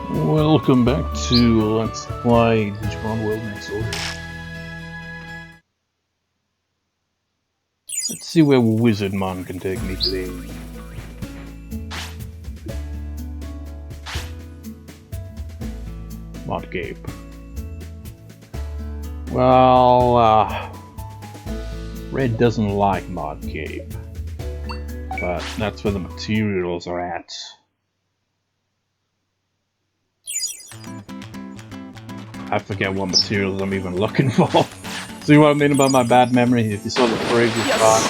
Welcome back to Let's Play Digimon World Next Order. Let's see where Wizardmon can take me today. MachGape. Well, Red doesn't like MachGape, but that's where the materials are at. I forget what materials I'm even looking for. See what I mean about my bad memory? If you saw the previous part,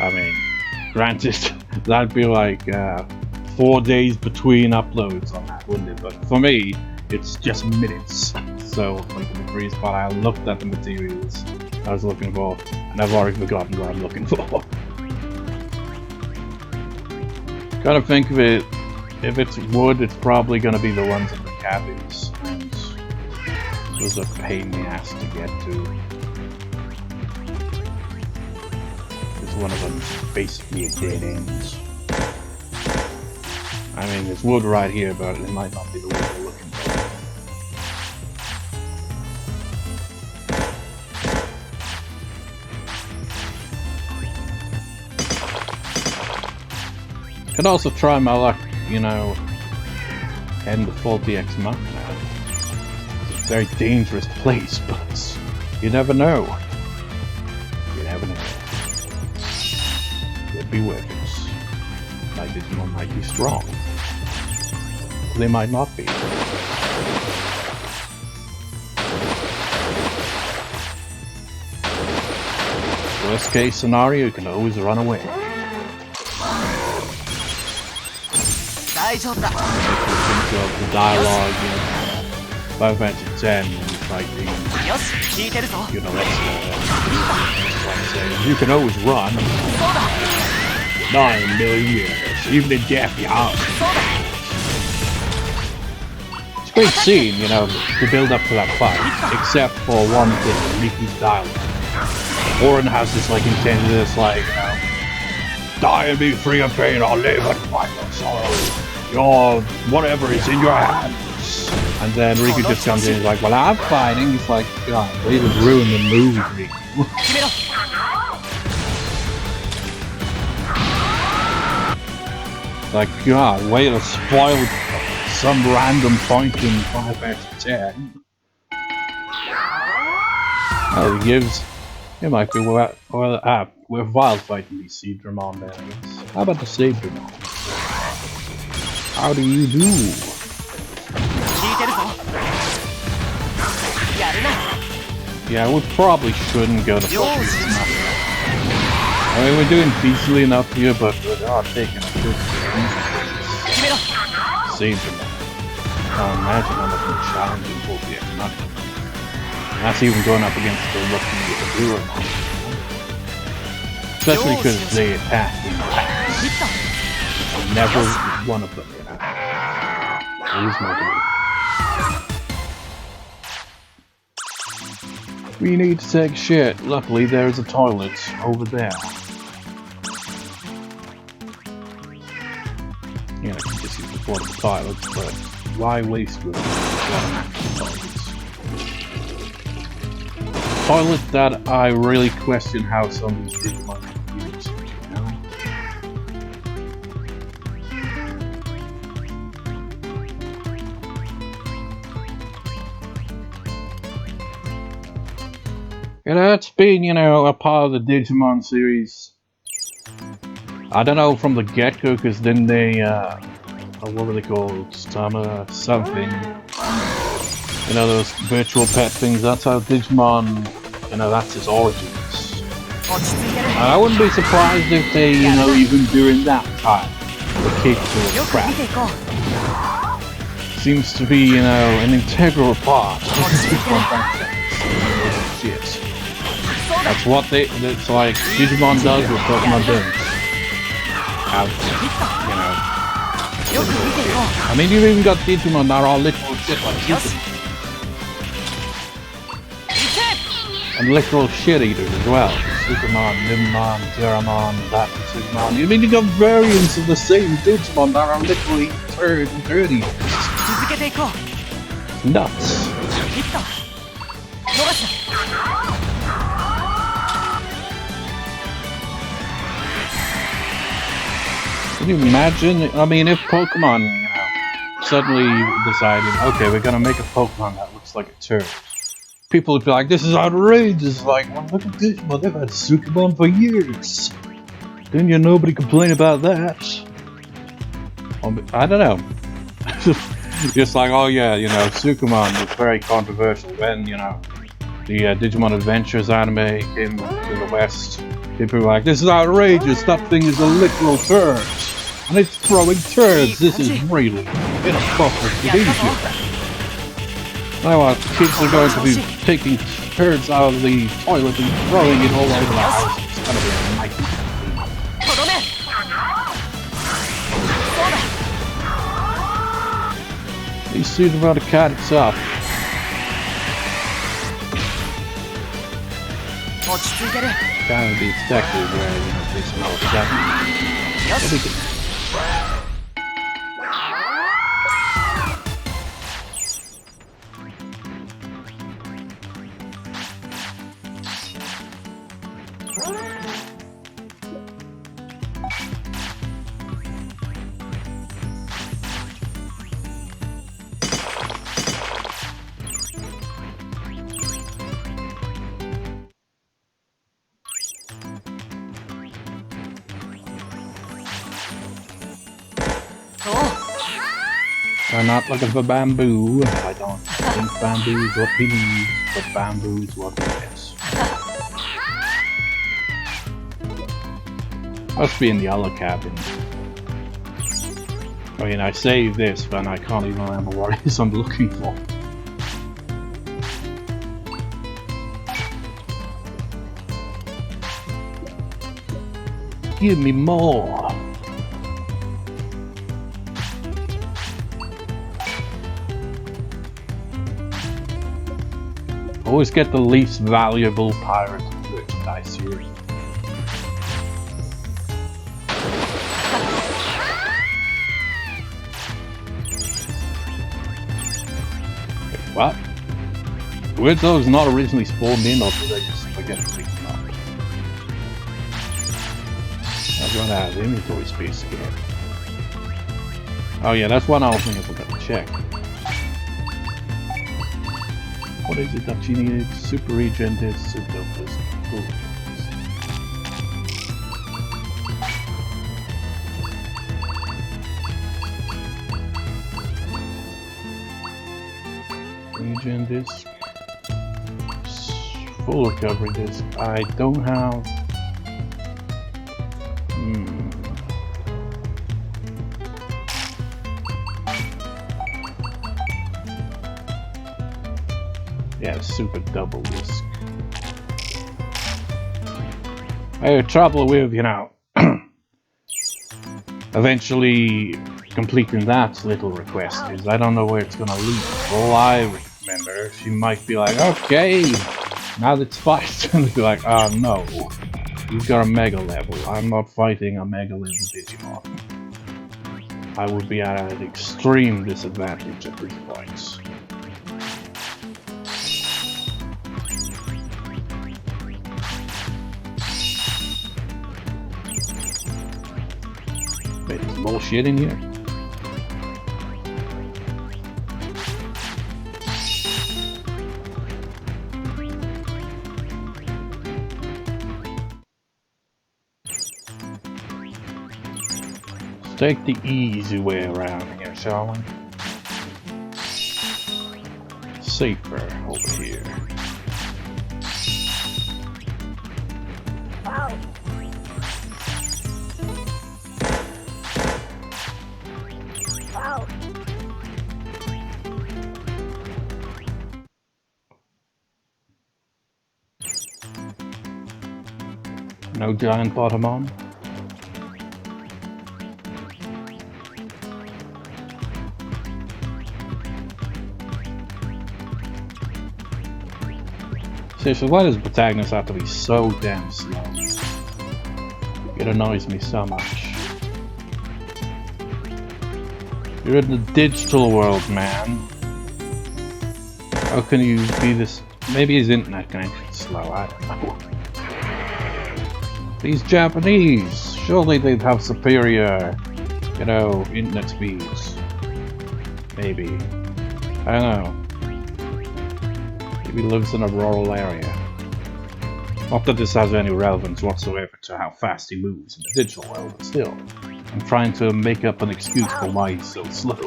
I mean, granted, that'd be like 4 days between uploads on that, wouldn't it? But for me, it's just minutes. So, like in the previous part, I looked at the materials I was looking for, and I've already forgotten what I'm looking for. Gotta think of it, if it's wood, it's probably gonna be the ones in the cabins. Those are a pain in the ass to get to. This one of them is basically a dead end. I mean, there's wood right here, but it might not be the wood we're looking for. Could also try my luck, you know, and the faulty X-Machina. Very dangerous place, but you never know. You never know. Could be weapons. My Digimon might be strong. They might not be. Worst case scenario, you can always run away. The dialogue, you know, Final Fantasy X, like the, you know, that's you can always run 9 million years, even in death, yeah. It's a great scene, you know, to build up to that fight, except for one thing, Riku's dialogue. Orin has this, like, intense, like, you know, die and be free of pain, or live and fight your sorrow. Your whatever is in your hands. And then Riku just comes in and is like, well, I'm fighting. He's like, God, way to ruin the movie, Riku. Like, God, way to spoil some random point in Final Fantasy X. Oh, he gives... It might be we're wild fighting these Seadramon there, I guess. How about the Saberdramon? How do you do? Yeah, we probably shouldn't go to focus enough. I mean, we're doing decently enough here, but we are taking a good save them. Imagine how much more challenging will be enough. And that's even going up against the lucky Hagurumon. Especially because they attack in the past. Never one of them, you know. Lose my belief. We need to take shit. Luckily, there's a toilet over there. You know, you can just use the portable toilets, but why waste room? Toilet that I really question how some of these Digimon can use, you know? Yeah, that's been, you know, a part of the Digimon series. I don't know from the get-go, because then they, what were they called? Summer something. You know, those virtual pet things, that's how Digimon, you know, that's its origins. And I wouldn't be surprised if they, you know, even during that time, the kicked or crap. Seems to be, you know, an integral part of Digimon franchise. Shit. That's what it's like Digimon does what Pokemon does. You know. I mean, you've even got Digimon that are all literal shit like Superman. And literal shit eaters as well. Superman, Nimon, Seadramon, that Superman. I mean, you got variants of the same Digimon that are literally turd and dirty. Nuts. Can you imagine? I mean, if Pokemon, you know, suddenly decided, okay, we're gonna make a Pokemon that looks like a turd. People would be like, this is outrageous. Like, well, look at this. Well, they've had Sukumon for years. Didn't you nobody complain about that? I don't know. Just like, oh yeah, you know, Sukumon was very controversial when, you know, the Digimon Adventures anime came to the West. People were like, this is outrageous, that thing is a literal turd. And it's throwing turds, this is really inappropriate behavior. Now kids are going to be taking turds out of the toilet and throwing it all over the house. It's gonna be a nightmare. These students are about to cut it up. Kind of be expected where, you know, they smell stuff. I'm not looking for bamboo. I don't think bamboo is what he needs, but bamboo is what he gets. Must be in the other cabin. I mean, I saved this, but I can't even remember what it is I'm looking for. Give me more! Always get the least valuable pirate merchandise here. What? Were those not originally spawned in, or did I just forget to pick them up? I've run out of inventory space again. Oh yeah, that's one other thing I forgot to check. What is it that you needed? Super regen disc, super disc. Regen disc. Full recovery disc. I don't have. Yeah, super double disc. I have trouble with, you know, eventually completing that little request, because I don't know where it's gonna lead. All I remember, she might be like, okay, now that's fight. And be like, oh no, you've got a mega level. I'm not fighting a mega level Digimon. I would be at an extreme disadvantage at these points. Wait, there's bullshit in here. Let's take the easy way around here, shall we? Safer over here. Wow. Wow. No giant Bottomon. Seriously, why does Protagonist have to be so damn slow? It annoys me so much. You're in the digital world, man. How can you be this? Maybe his internet connection's slow, I don't know. These Japanese, surely they'd have superior, you know, internet speeds. Maybe. I don't know. Maybe he lives in a rural area. Not that this has any relevance whatsoever to how fast he moves in the digital world, but still. I'm trying to make up an excuse for why he's so slow.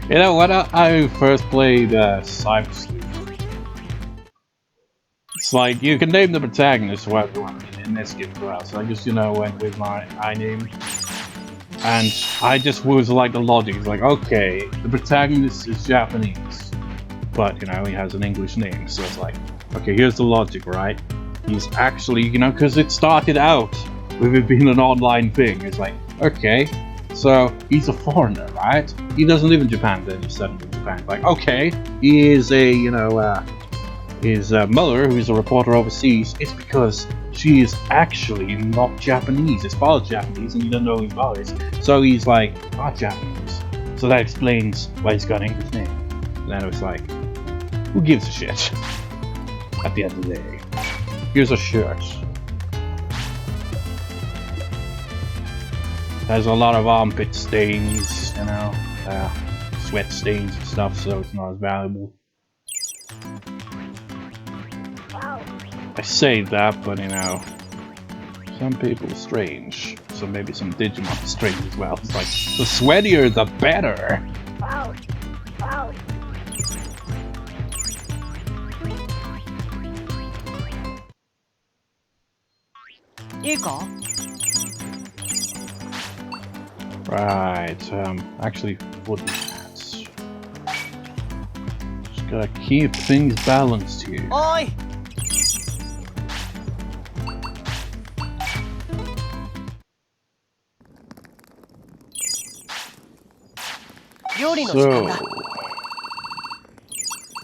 You know, when I first played Cybersleep, it's like, you can name the protagonist whatever in this game as well, so I just, you know, went with my name. And I just was like the logic, it's like, okay, the protagonist is Japanese, but, you know, he has an English name, so it's like, okay, here's the logic, right? He's actually, you know, because it started out with it being an online thing, it's like, okay, so he's a foreigner, right? He doesn't live in Japan, then he's suddenly in Japan. Like, okay, he is a, you know, his mother, who's a reporter overseas, it's because she is actually not Japanese. His father's Japanese, and he doesn't know who his father is. So he's like, not Japanese. So that explains why he's got an English name. And then it was like, who gives a shit? At the end of the day. Here's a shirt. Has a lot of armpit stains, you know, sweat stains and stuff, so it's not as valuable. I say that, but you know, some people are strange, so maybe some Digimon are strange as well. It's like, the sweatier the better! Right, actually, what is that? Just gotta keep things balanced here. Oi! So,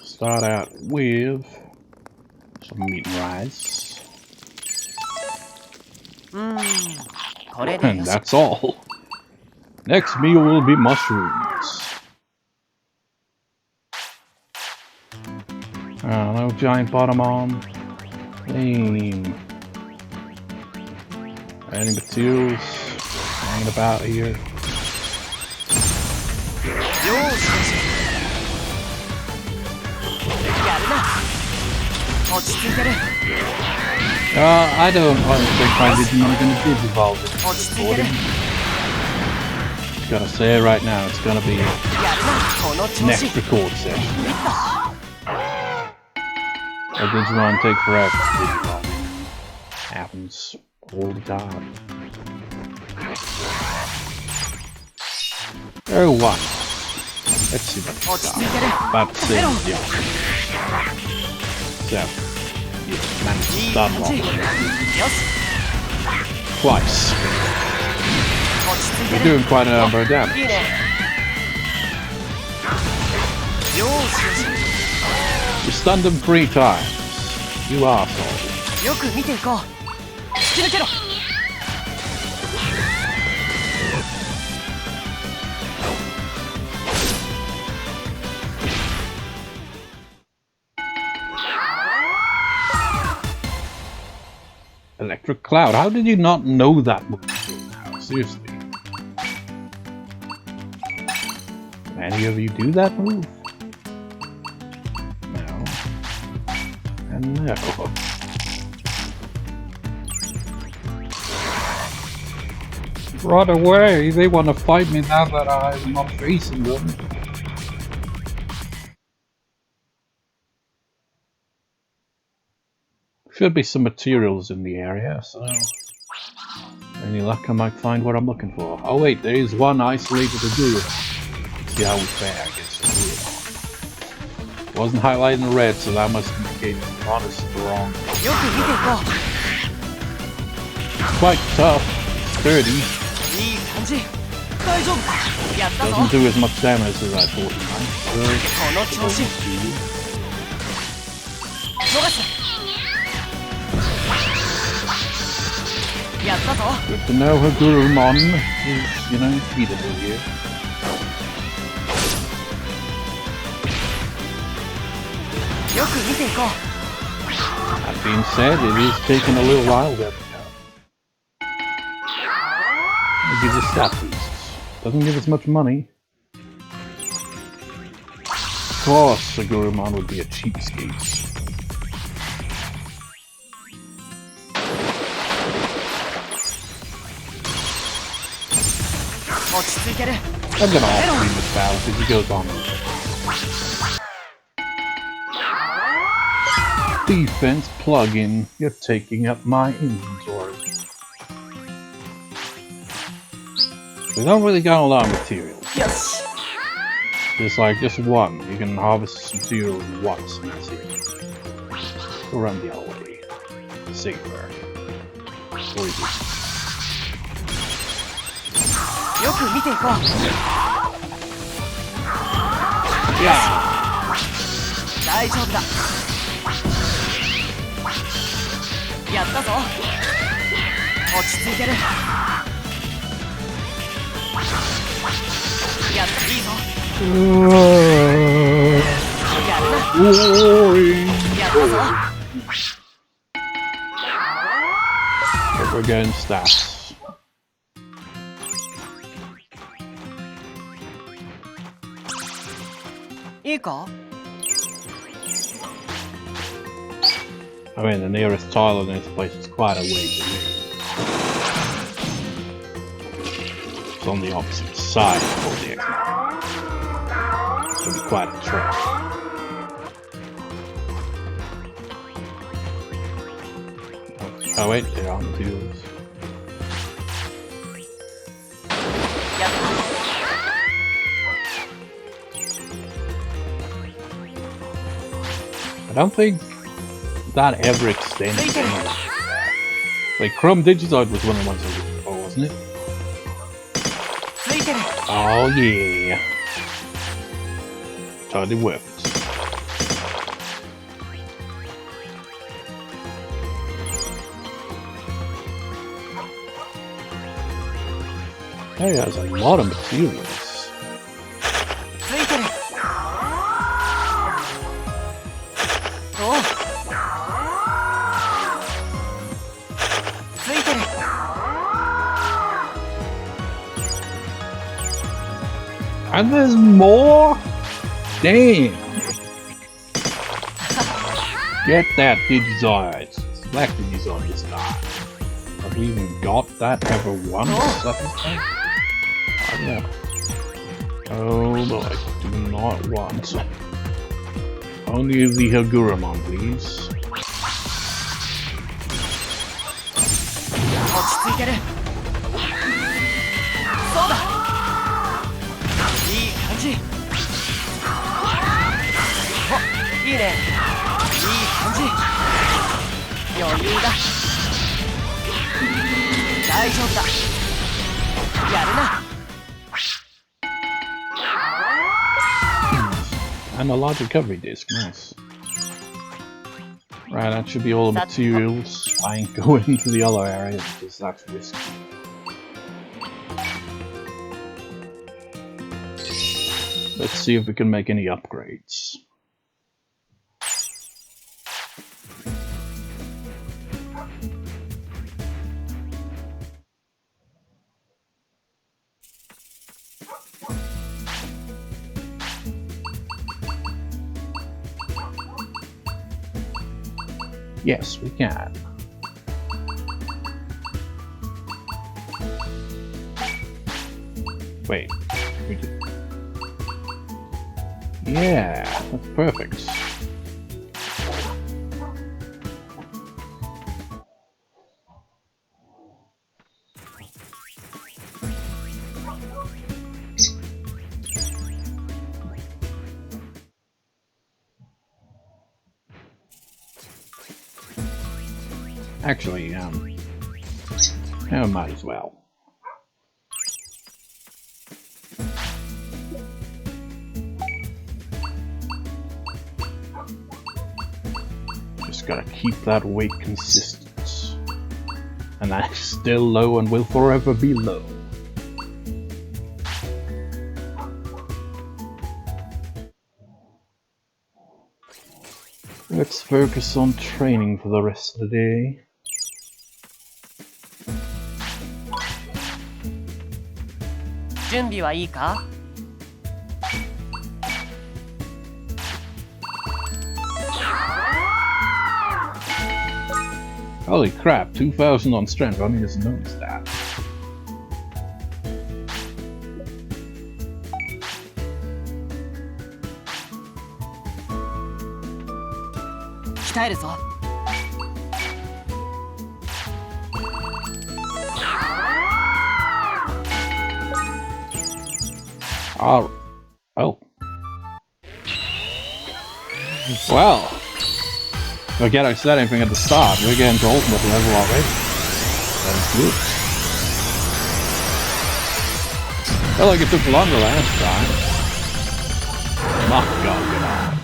start out with some meat and rice. And that's all. Next meal will be mushrooms. No giant bottomon. Lame. Any materials hanging about here? I don't think my Digimon are going to digivolve this recording. Gotta say it right now, it's gonna be next record session. A Digimon take forever to digivolve. Happens all the time. Oh, what? Let's see what we got. About the same deal. So, yeah, managed to start off twice. You're doing quite a number of damage. You stunned him 3 times. You arsehole. Electric Cloud. How did you not know that move until now? Seriously. Can any of you do that move? No. And no. Run away! They want to fight me now that I'm not facing them. Should be some materials in the area, so any luck I might find what I'm looking for. Oh wait, there is one isolated Hagurumon. Let's see how we fare against Hagurumon. Wasn't highlighted in red, so that must indicate it's not as strong. Quite tough, sturdy. Doesn't do as much damage as I thought it might. Good to know Hagurumon is, you know, beatable here. That being said, it is taking a little while to it gives us stat boosts. Doesn't give us much money. Of course, Hagurumon would be a cheapskate. I'm gonna off-screen this battle because he goes on. Defense plugin, you're taking up my inventory. We don't really got a lot of materials. Yes. There's like just one. You can harvest materials once and that's it. Go around the other way. Safer. Or is it? Yeah. But we're getting stats. I mean, the nearest tile in this place is quite a ways away. It's on the opposite side of the X-Men. It'll be quite a trek. Oh wait, there aren't materials. I don't think that ever extends anywhere. Like Chrome Digitoid was one of the ones I was looking for, wasn't it? Oh yeah. Totally worth it. Hey, there's a lot of materials. And there's more? Damn! Get that Digizoid. Black Digizoid is not. Have we even got that ever once? Oh yeah. Oh boy, do not want. Only the Hagurumon, please. And a large recovery disc, nice. Right, that should be all the materials. I ain't going into the other area because that's risky. Let's see if we can make any upgrades. Yes, we can. Wait, we did. Yeah, that's perfect. Actually, I might as well. Just gotta keep that weight consistent. And that is still low and will forever be low. Let's focus on training for the rest of the day. Holy crap, 2000 on strength, I didn't even notice that. Oh. Well. Forget I said anything at the start. We're getting to ultimate level already. That is good. Felt like it took longer last time. MachGaogamon.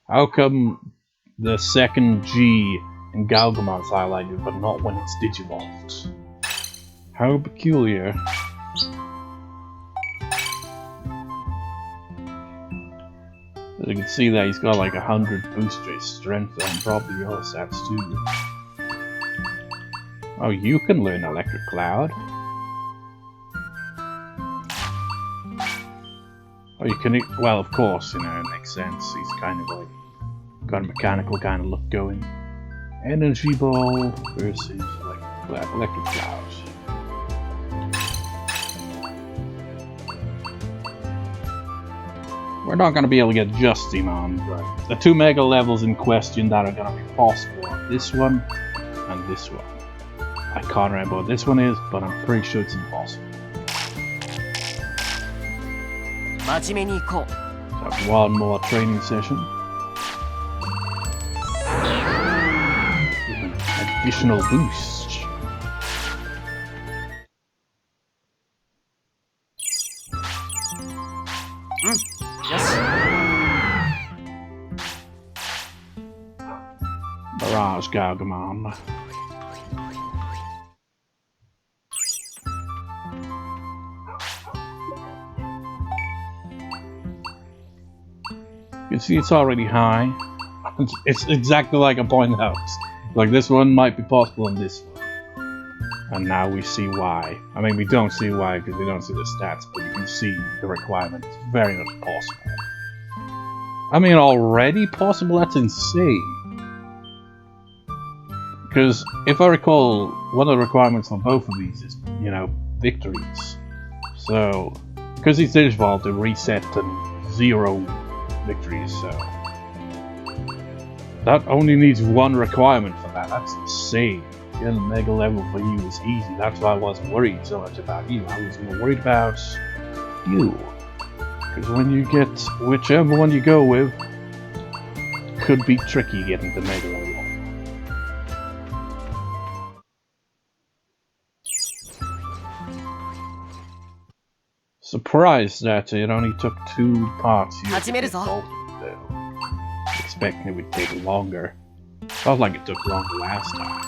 How come the second G in Gaogamon is highlighted, but not when it's digivolved? How peculiar. As you can see that he's got like 100 boost to his strength and probably the other stats too. Oh, you can learn Electric Cloud. Oh, you can, well, of course, you know, it makes sense. He's kind of like, got a mechanical kind of look going. Energy Ball versus Electric Cloud. We're not going to be able to get just Veemon, but the 2 mega levels in question that are going to be possible are this one and this one. I can't remember what this one is, but I'm pretty sure it's impossible. So one more training session. With an additional boost. MachGaogamon. You can see it's already high. It's exactly like I pointed out. Like this one might be possible on this one. And now we see why. I mean, we don't see why because we don't see the stats, but you can see the requirement. It's very much possible. I mean, already possible? That's insane. Because if I recall, one of the requirements for both of these is, you know, victories. So, because he's digivolved, to reset to 0 victories, so that only needs 1 requirement for that. That's insane. Getting a mega level for you is easy. That's why I wasn't worried so much about you. I was more worried about you. Because when you get whichever one you go with, could be tricky getting the mega level. Surprised that it only took 2 parts here to get ultimate, though. Expecting it would take longer. Felt like it took longer last time.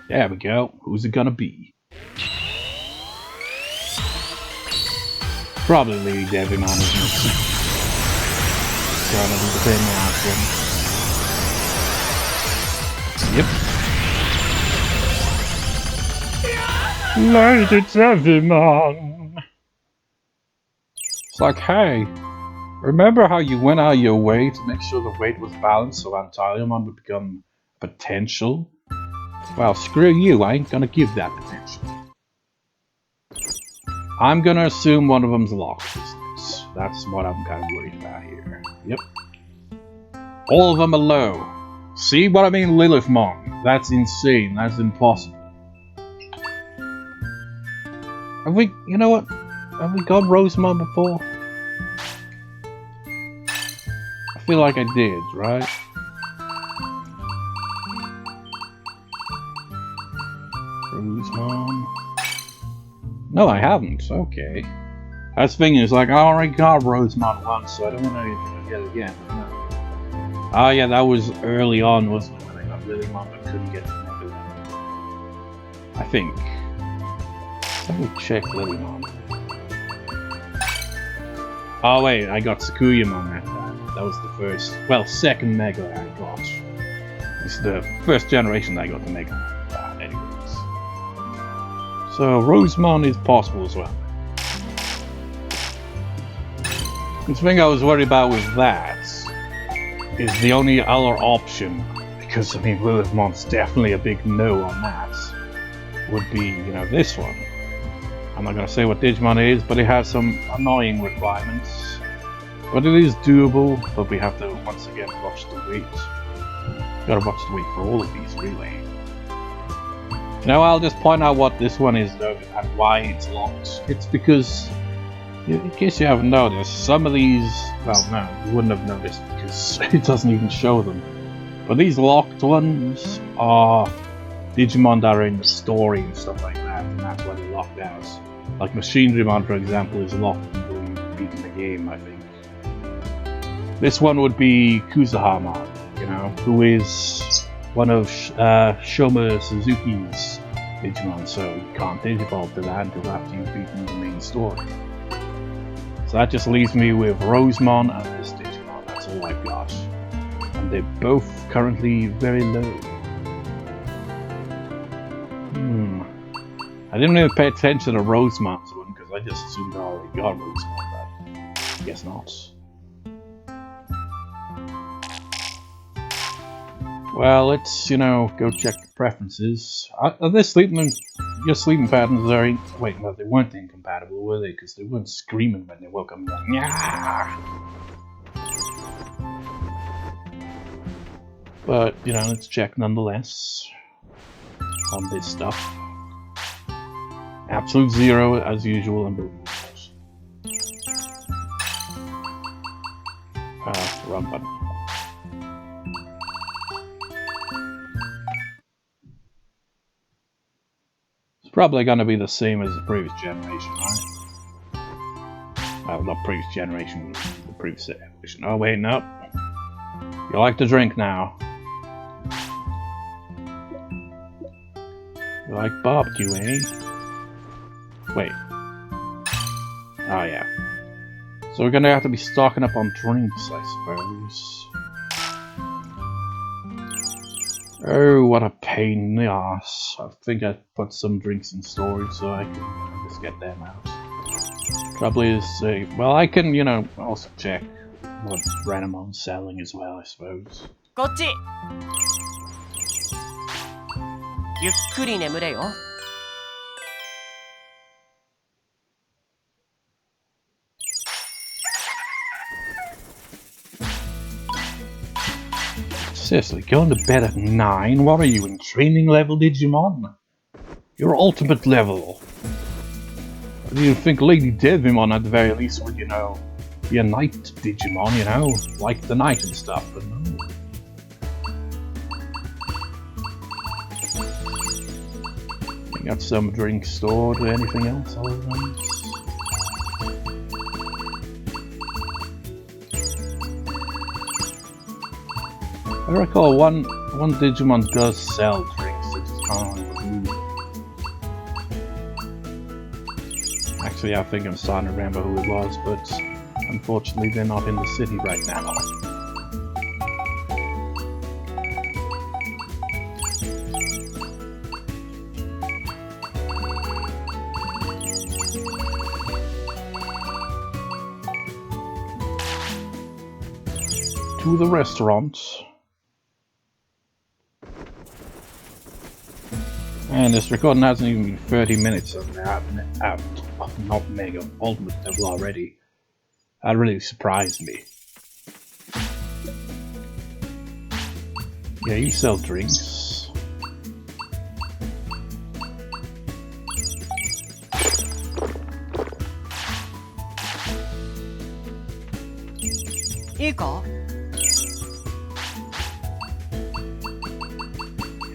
There we go. Who's it gonna be? Probably LadyDevimon, isn't it? Gonna be the big last one. Yep. LadyDevimon. It's like, hey, remember how you went out of your way to make sure the weight was balanced so Seadramon would become potential? Well, screw you, I ain't gonna give that potential. I'm gonna assume one of them's locked. That's what I'm kind of worried about here. Yep. All of them are low. See what I mean, Lilithmon? That's insane. That's impossible. Have we, you know what? Have we got Rosemon before? I feel like I did, right? Rosemon. No, I haven't. Okay. That's the thing is, like, I already got Rosemon once, so I don't want to get it again. No. Oh yeah, that was early on, wasn't it, when I got LadyDevimon but couldn't get to Mega. I think. Let me check LadyDevimon. Oh wait, I got Hagurumon at that. That was the first, well, second Mega I got. It's the first generation I got the Mega. Anyways. So Rosemon is possible as well. The thing I was worried about with that is the only other option, because I mean LadyDevimon's definitely a big no on that, would be, you know, this one. I'm not gonna say what Digimon is, but it has some annoying requirements. But it is doable, but we have to once again watch the wait. Gotta watch the wait for all of these, really. Now I'll just point out what this one is though, and why it's locked. It's because, in case you haven't noticed, some of these, well no, you wouldn't have noticed because it doesn't even show them. But these locked ones are Digimon that are in the story and stuff like that, and that's why they're locked out. Like Seadramon, for example, is locked until you've beaten the game, I think. This one would be Kuzahamon, you know, who is one of Shoma Suzuki's Digimon, so you can't digivolve to that until after you've beaten the main story. So that just leaves me with Rosemon and this Digimon, that's all I've got. And they're both currently very low. I didn't really pay attention to Rosemon's one because I just assumed I already got Rosemon, but I guess not. Well, let's, you know, go check the preferences. Are they sleeping? Your sleeping patterns are... Wait, no, they weren't incompatible, were they? Because they weren't screaming when they woke up. Like, but, you know, let's check nonetheless on this stuff. Absolute 0 as usual and boom. Wrong button. It's probably gonna be the same as the previous generation, right? Well, not previous generation, the previous generation. Oh wait, no. You like to drink now. You like barbecue, eh? Wait. Oh yeah. So we're gonna have to be stocking up on drinks, I suppose. Oh, what a pain in the ass. I think I put some drinks in storage so I can just get them out. Trouble is, well, I can, you know, also check what Ranamon's selling as well, I suppose. こっちゆっくり眠れよ Seriously, going to bed at 9? What are you, in training level Digimon? You're ultimate level. Do you think LadyDevimon at the very least would, you know, be a night Digimon, you know? Like the night and stuff, but no. You got some drinks stored or anything else other than this? I recall one Digimon does sell drinks, I just can't remember who. Actually, I think I'm starting to remember who it was, but unfortunately they're not in the city right now. To the restaurant. And this recording hasn't even been 30 minutes of that, not Mega Ultimate level already. That really surprised me. Yeah, you sell drinks.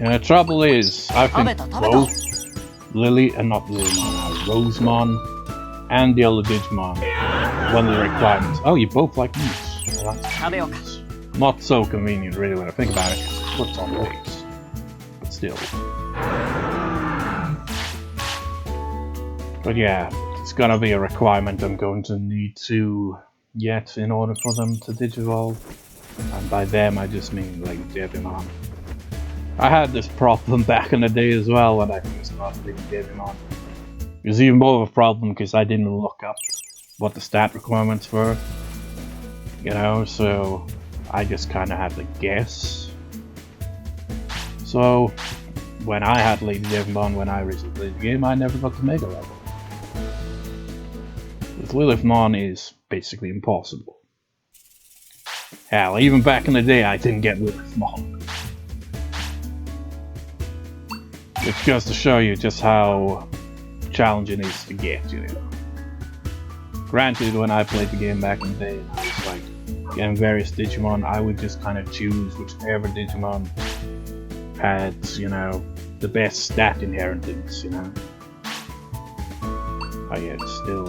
And the trouble is, I think both Rosemon and the other Digimon. One of the requirements. Oh, you both like meat. Well, that's not so convenient, really, when I think about it. What's on ways, but still. But yeah, it's gonna be a requirement I'm going to need to get in order for them to digivolve. And by them, I just mean LadyDevimon. I had this problem back in the day as well when I first got LadyDevimon. It was even more of a problem because I didn't look up what the stat requirements were. You know, so I just kind of had to guess. So when I had LadyDevimon, when I originally played the game, I never got to Mega level. With Lilithmon is basically impossible. Hell, even back in the day I didn't get Lilithmon. Which goes to show you just how challenging it is to get, you know. Granted, when I played the game back in the day, I was like getting various Digimon, I would just kind of choose whichever Digimon had, you know, the best stat inheritance, you know. Oh yeah, it's still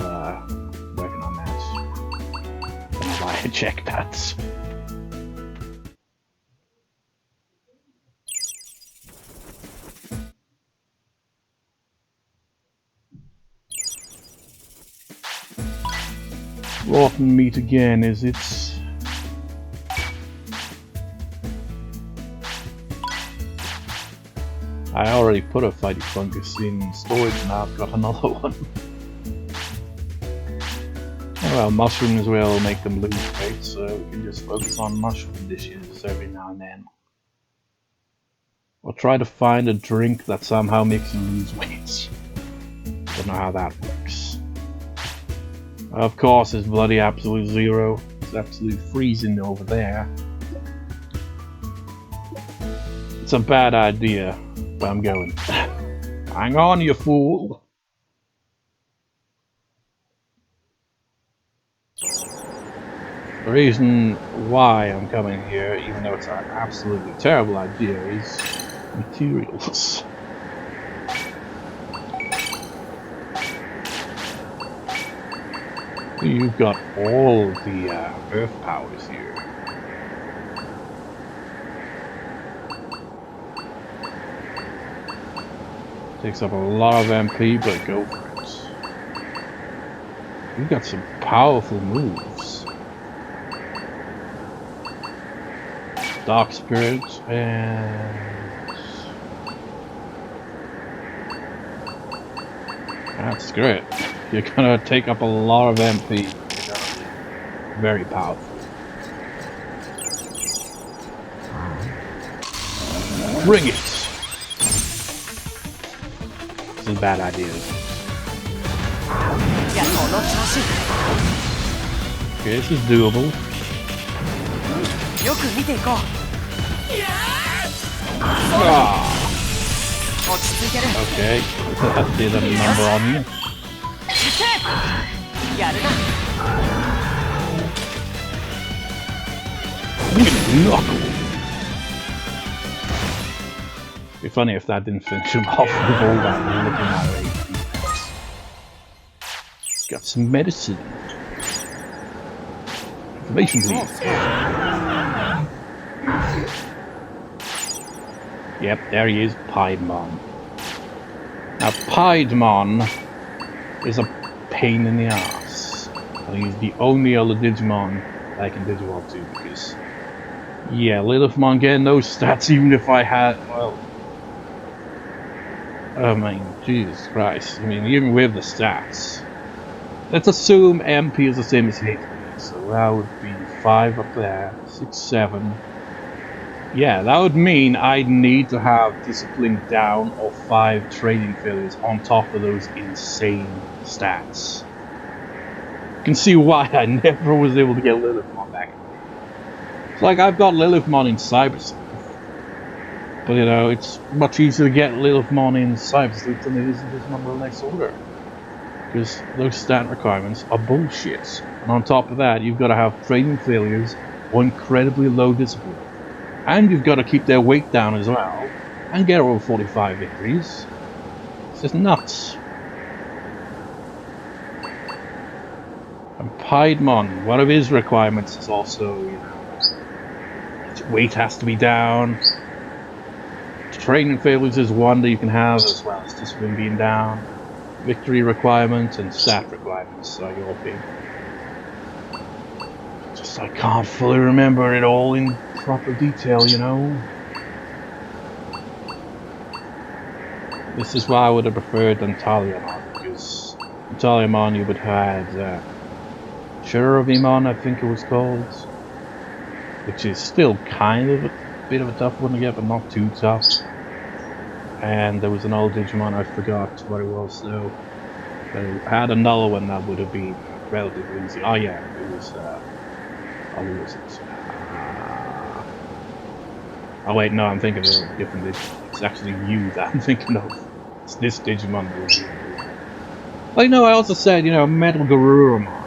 working on that. Gonna buy a check pads. Rotten meat again, is it? I already put a Fighting Fungus in storage, now I've got another one. Oh well, mushrooms will make them lose weight, so we can just focus on mushroom dishes every now and then. Or try to find a drink that somehow makes you lose weight. Don't know how that works. Of course, it's bloody absolute zero. It's absolute freezing over there. It's a bad idea, but I'm going. Hang on, you fool! The reason why I'm coming here, even though it's an absolutely terrible idea, is materials. You've got all the earth powers here. Takes up a lot of MP, but go for it. You've got some powerful moves. Dark Spirit and... That's great. You're gonna take up a lot of MP. You're gonna be very powerful. Bring it! This is a bad idea. Okay, this is doable. Ah. Okay, that did a number on you. Knuckle. It'd be funny if that didn't finish him off with all that looking at it. Got some medicine. Information, please. Yep, there he is, Piedmon. Now, Piedmon is a pain in the ass. And he's the only other Digimon I can digivolve to because, yeah, Lilithmon getting those stats even if I had, well, I mean, Jesus Christ. I mean, even with the stats, let's assume MP is the same as HP, so that would be 5 up there, 6, 7. Yeah, that would mean I'd need to have Discipline down or 5 training failures on top of those insane stats. You can see why I never was able to get Lilithmon back. It's like I've got Lilithmon in Cybersleep. But you know, it's much easier to get Lilithmon in Cybersleep than it is in this number next order. Because those stat requirements are bullshit. And on top of that, you've got to have training failures or incredibly low discipline. And you've got to keep their weight down as well, and get over 45 victories. It's just nuts. And Piedmon, one of his requirements is also, you know, his weight has to be down. Training failures is one that you can have, as well as discipline being down. Victory requirements and stat requirements are your thing. Just I can't fully remember it all in proper detail, you know. This is why I would have preferred Veemon, because Veemon you would have had Veemon, I think it was called, which is still kind of a bit of a tough one to get, but not too tough. And there was an old Digimon, I forgot what it was though. But I had another one that would have been relatively easy. Oh yeah, it was, who was it? Oh wait, no, I'm thinking of a different Digimon. It's actually you that I'm thinking of. It's this Digimon that was Like, no, I also said, you know, Metal Hagurumon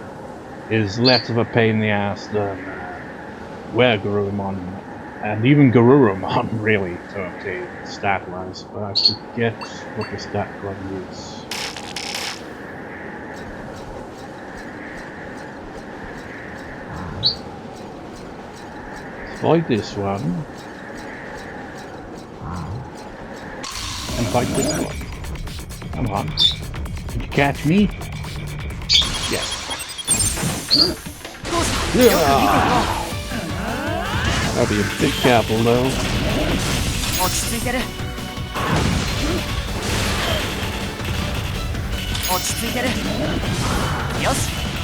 is less of a pain in the ass than Hagurumon, and even Hagurumon, really, to obtain stat-wise, but I forget what the stat one is. Let's fight this one. And fight this one. Come on. Did you catch me? Yes. Yeah. That'll be a big capital though.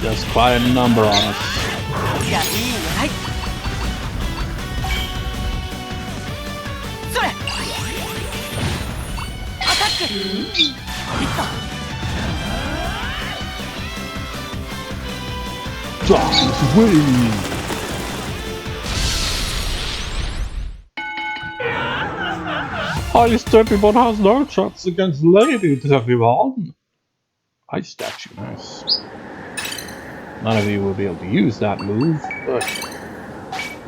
There's quite a number on us. Win! LadyDevimon has no chance against LadyDevimon. Ice statue, nice. None of you will be able to use that move, but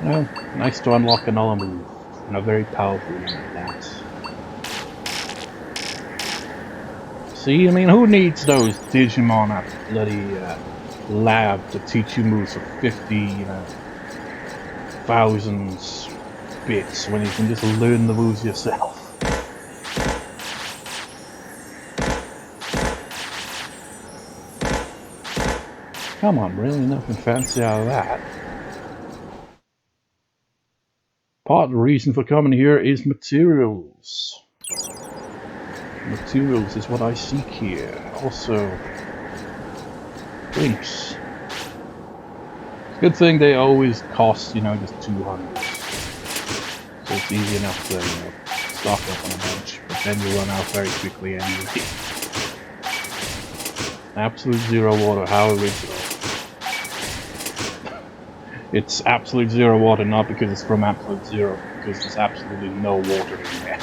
you know, nice to unlock another move. And a very powerful one at that. See, I mean, who needs those Digimon at the bloody lab to teach you moves for 50, you know, thousands bits when you can just learn the moves yourself? Come on, really nothing fancy out of that. Part of the reason for coming here is materials. Materials is what I seek here. Also, drinks. Good thing they always cost, you know, just 200. So it's easy enough to, you know, stock up on a bunch. But then you run out very quickly anyway. Absolute Zero water, how original. It's Absolute Zero water, not because it's from Absolute Zero, because there's absolutely no water in there.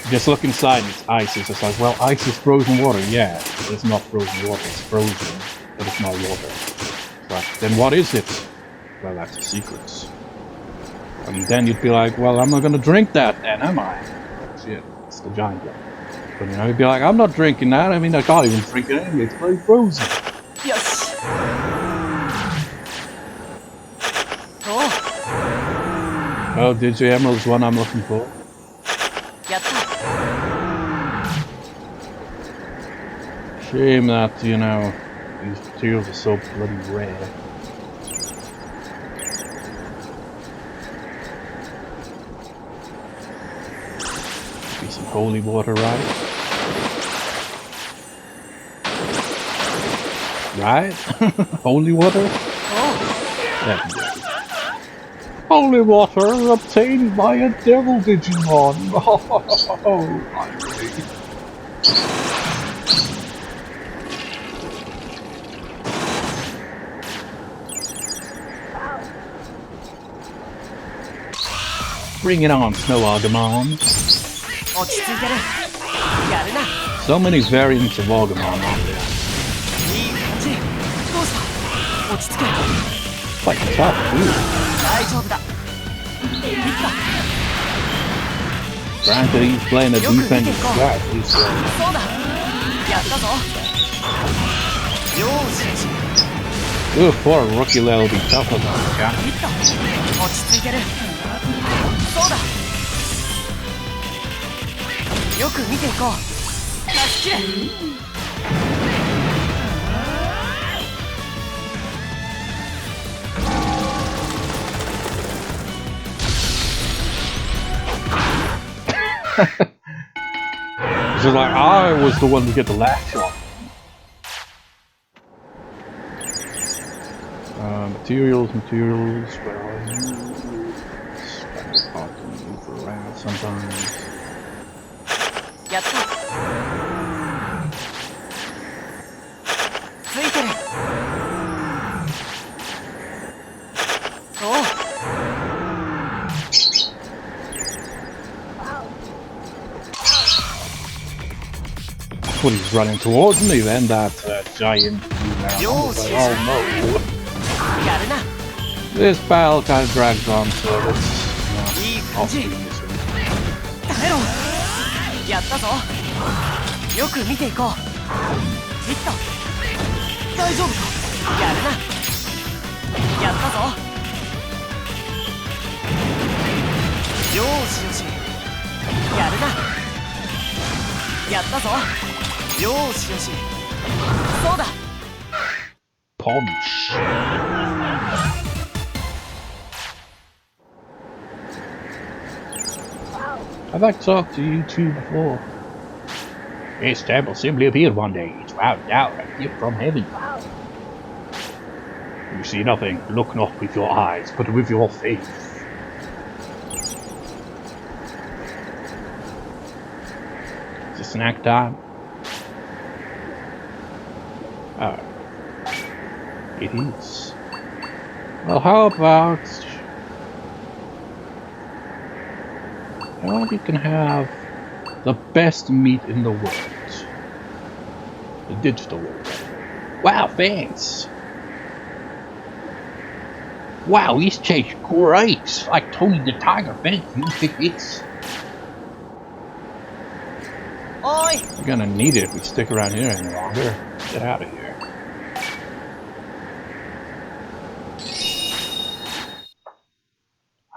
Just look inside, it's ice. It's just like, well, ice is frozen water. Yeah, but it's not frozen water. It's frozen, but it's not water. But then what is it? Well, that's a secret. And then you'd be like, well, I'm not gonna drink that then, am I? Shit, it's the giant one. But you know, you'd be like, I'm not drinking that. I mean, I can't even drink it anyway. It's very frozen. Yes. Oh, Digi Emerald's one I'm looking for. Shame that, you know, these materials are so bloody rare. Be some holy water, right? Right? Holy water? That'd be good. Holy water obtained by a devil Digimon. Oh, irony. Bring it on, Seadramon. So many variants of Hagurumon out there. Quite tough, too. Granted, he's playing a defensive strat. Ooh, for a rookie level, be tough on that, yeah. 落ち着いてる。そうだ。よく見ていこう。出し切れ。So like, I was the one to get the last shot. Materials, where are you? It's hard to move around sometimes. やった。ついてる。おう。But he's running towards me then, that giant female. Oh no. This battle kind of drags on, so let's off this one. やったぞ。よく見ていこう。ヒット。大丈夫か。やるな。やったぞ。よしよし。やるな。やったぞ。よしよし。そうだ。Punch. Have I talked to you two before? This temple simply appeared one day. It's without doubt a gift from heaven. You see nothing. Look not with your eyes, but with your faith. Is it snack time? Oh. It is. Well, how about... you can have the best meat in the world. The digital world. Wow, thanks! Wow, these taste great! Like Tony the Tiger, thank you, it's... Oi! We're gonna need it if we stick around here any longer. Get out of here.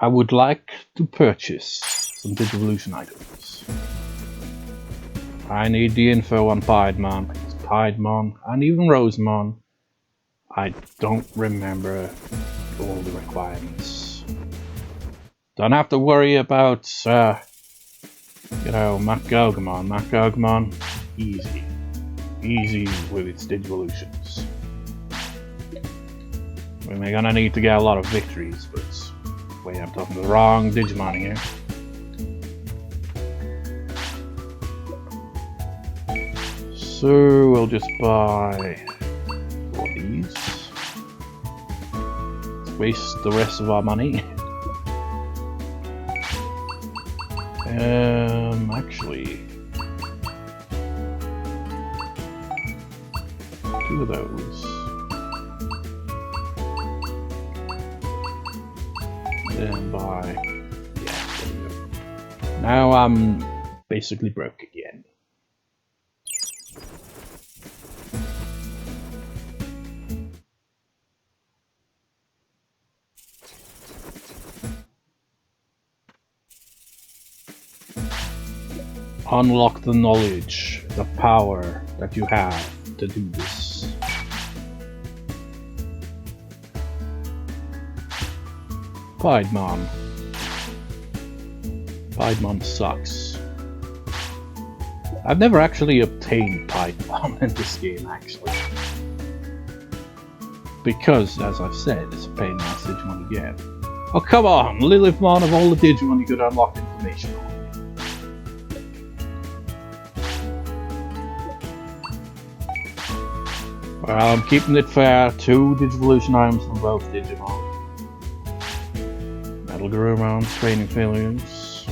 I would like to purchase some Digivolution items. I need the info on Piedmon, and even Rosemon. I don't remember all the requirements. Don't have to worry about, you know, MachGaogamon. MachGaogamon, easy. Easy with its Digivolutions. We're gonna need to get a lot of victories, but wait, I'm talking the wrong Digimon here. So we'll just buy 4 of these. Let's waste the rest of our money. Actually, 2 of those. Then buy, yeah, there we go. Now I'm basically broke again. Unlock the knowledge, the power that you have to do this. Piedmon. Piedmon sucks. I've never actually obtained Piedmon in this game, actually. Because, as I've said, it's a pain in the ass Digimon to get. Oh, come on! Lilithmon of all the Digimon you could unlock information on. Well, I'm keeping it fair. 2 Digivolution items from both Digimon. Hagurumon, training failures.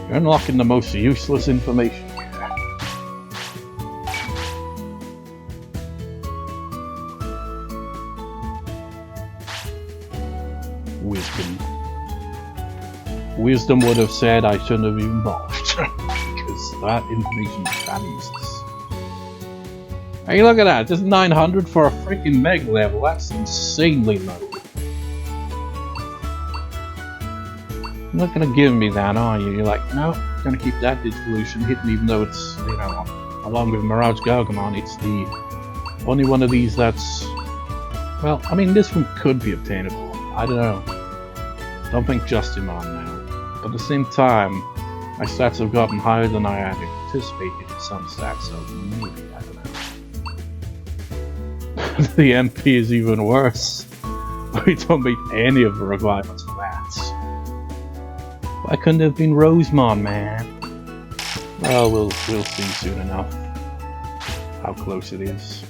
You're unlocking the most useless information here. Wisdom. Wisdom would have said I shouldn't have even bothered. Because that information is that useless. Hey, look at that! Just 900 for a freaking Mega level. That's insanely low. You're not gonna give me that, are you? You're like, no, I'm gonna keep that Digivolution hidden, even though it's, you know, along with MachGaogamon, it's the only one of these that's... Well, I mean, this one could be obtainable. I don't know. Don't think Justimon now. But at the same time, my stats have gotten higher than I had anticipated in some stats, so maybe, I don't know. The MP is even worse. We don't meet any of the requirements for that. Why couldn't it have been Rosemon, man? Well, we'll see soon enough how close it is.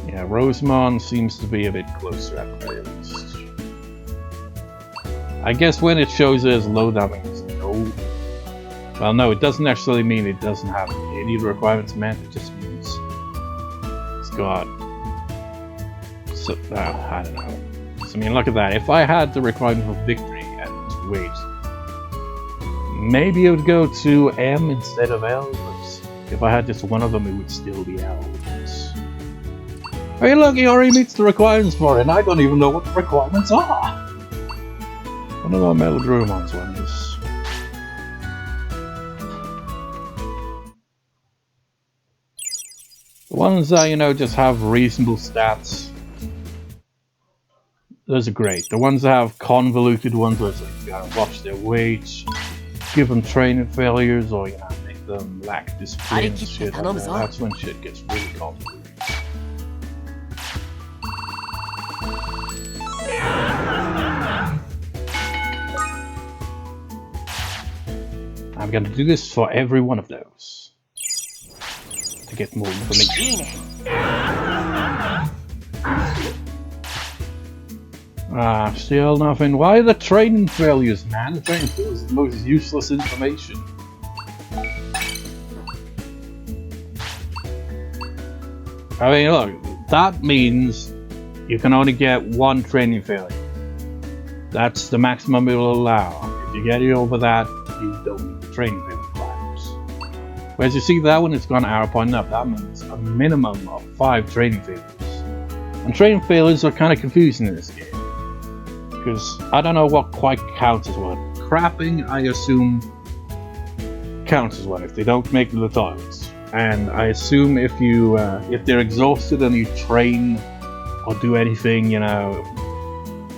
Yeah, Rosemon seems to be a bit closer at the very least. I guess when it shows as low, that means no. Well, no, it doesn't actually mean it doesn't have any requirements met. It just means it's got. So, I don't know. I mean, look at that. If I had the requirement for victory and weight, maybe it would go to M instead of L. But if I had just one of them, it would still be L. Hey, look, he already meets the requirements for it, and I don't even know what the requirements are. One of our Melodramon's one is. The ones that, you know, just have reasonable stats. Those are great. The ones that have convoluted ones where it's like you gotta watch their weight, give them training failures, or, you know, make them lack discipline and shit like that. That's when shit gets really complicated. I'm gonna do this for every one of those to get more information. Still nothing. Why are the training failures, man? The training failures is the most useless information. I mean, look, that means you can only get one training failure. That's the maximum it will allow. If you get it over that, you don't need the training failure requirements. Whereas you see that one, it's gone arrow point up. That means a minimum of 5 training failures. And training failures are kind of confusing in this game. Because I don't know what quite counts as one. Crapping, I assume, counts as one if they don't make the toilets. And I assume if you, if they're exhausted and you train or do anything, you know,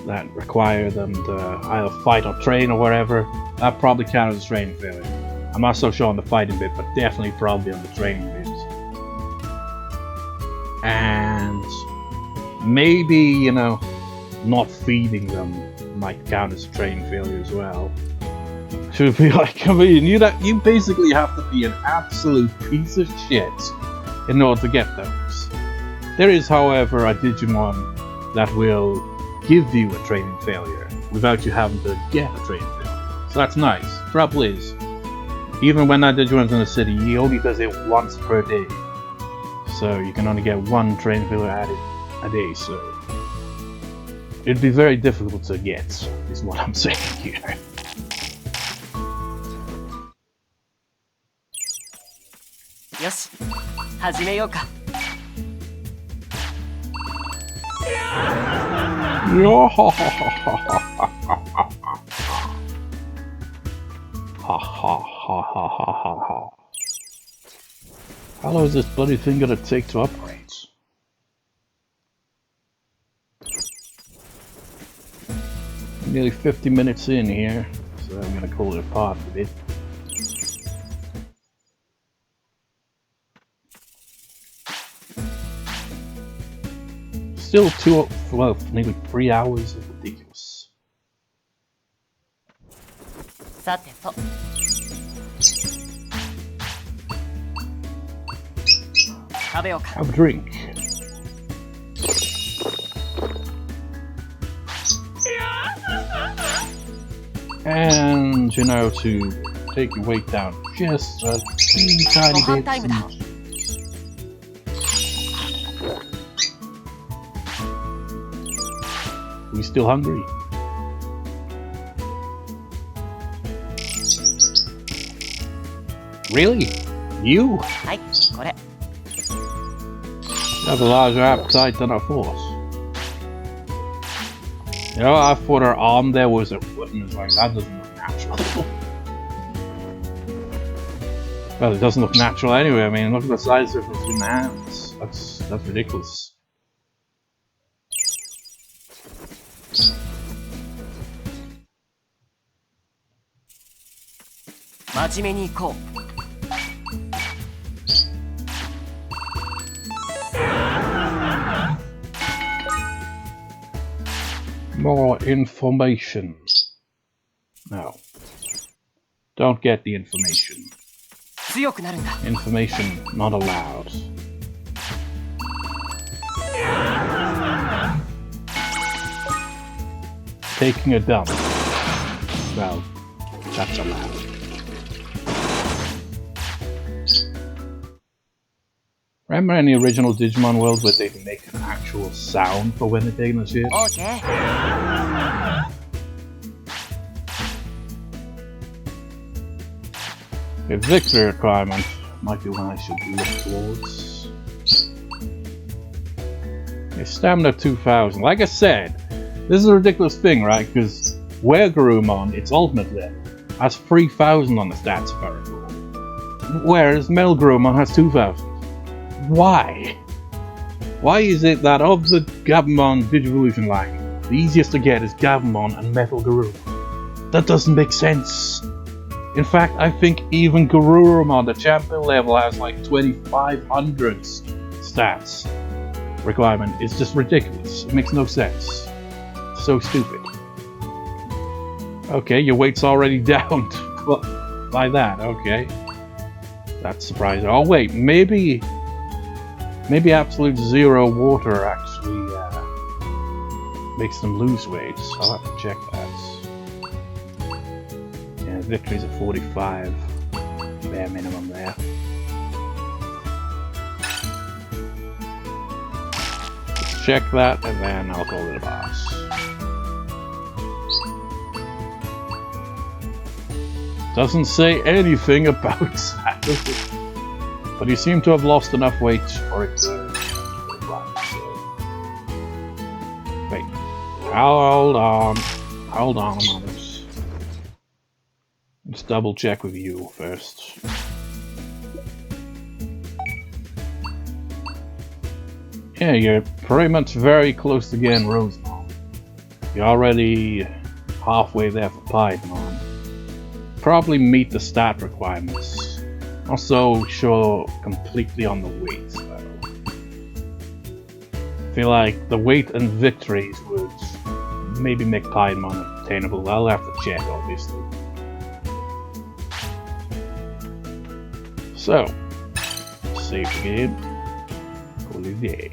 that require them to either fight or train or whatever, that probably counts as training failure. I'm not so sure on the fighting bit, but definitely probably on the training bit. And maybe, you know, not feeding them might count as a training failure as well. Should be like, I mean, you basically have to be an absolute piece of shit in order to get those. There is, however, a Digimon that will give you a training failure without you having to get a training failure. So that's nice. Trouble is, even when that Digimon's in the city, he only does it once per day. So you can only get 1 training failure added a day, so it'd be very difficult to get, is what I'm saying here. Yoshi, 始めようか。Yo, ha ha ha. How long is this bloody thing gonna take to upgrade? Nearly 50 minutes in here, so I'm gonna call it a part of it. Still nearly 3 hours of ridiculous. さてと。食べようか。 Have a drink. And, you know, to take your weight down just a teeny tiny bit. We still hungry? Really? You? はいこれ You have a larger appetite than I thought. You know, I thought her arm there was a foot and was like, that doesn't look natural. Well, it doesn't look natural anyway. I mean, look at the size difference between the hands. That's ridiculous. 真面目に行こう More information. No. Don't get the information. 強くなるんだ Information not allowed. Taking a dump. Well, that's allowed. Remember in the original Digimon world where they'd make an actual sound for when they're taking a shit? オーケー A victory requirement might be one I should look towards. A stamina 2000. Like I said, this is a ridiculous thing, right? Because Hagurumon, its ultimate level, has 3000 on the stats variable, whereas MachGaogamon has 2000. Why? Why is it that of the Gabumon Digivolution line, the easiest to get is Gabumon and MachGaogamon? That doesn't make sense. In fact, I think even Hagurumon, the champion level, has like 2500 stats requirement. It's just ridiculous. It makes no sense. So stupid. Okay, your weight's already down by that. Okay, that's surprising. Oh wait, maybe absolute zero water actually makes them lose weight. I'll have to check that. Yeah, victory's at 45, bare minimum there. Let's check that, and then I'll call it a boss. Doesn't say anything about that, does it? But you seem to have lost enough weight for it to run, so... Wait. Hold on a moment. Let's double check with you first. Yeah, you're pretty much very close to getting Rosemon. You're already halfway there for Piedmon. Probably meet the stat requirements. Also show completely on the weight though. I feel like the weight and victories would maybe make Piedmon obtainable. I'll have to check obviously. So, save the game. Call it a day.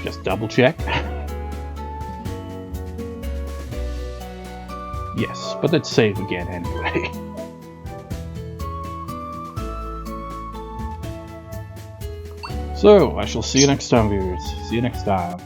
Just double check. Yes, but let's save again anyway. So, I shall see you next time, viewers. See you next time.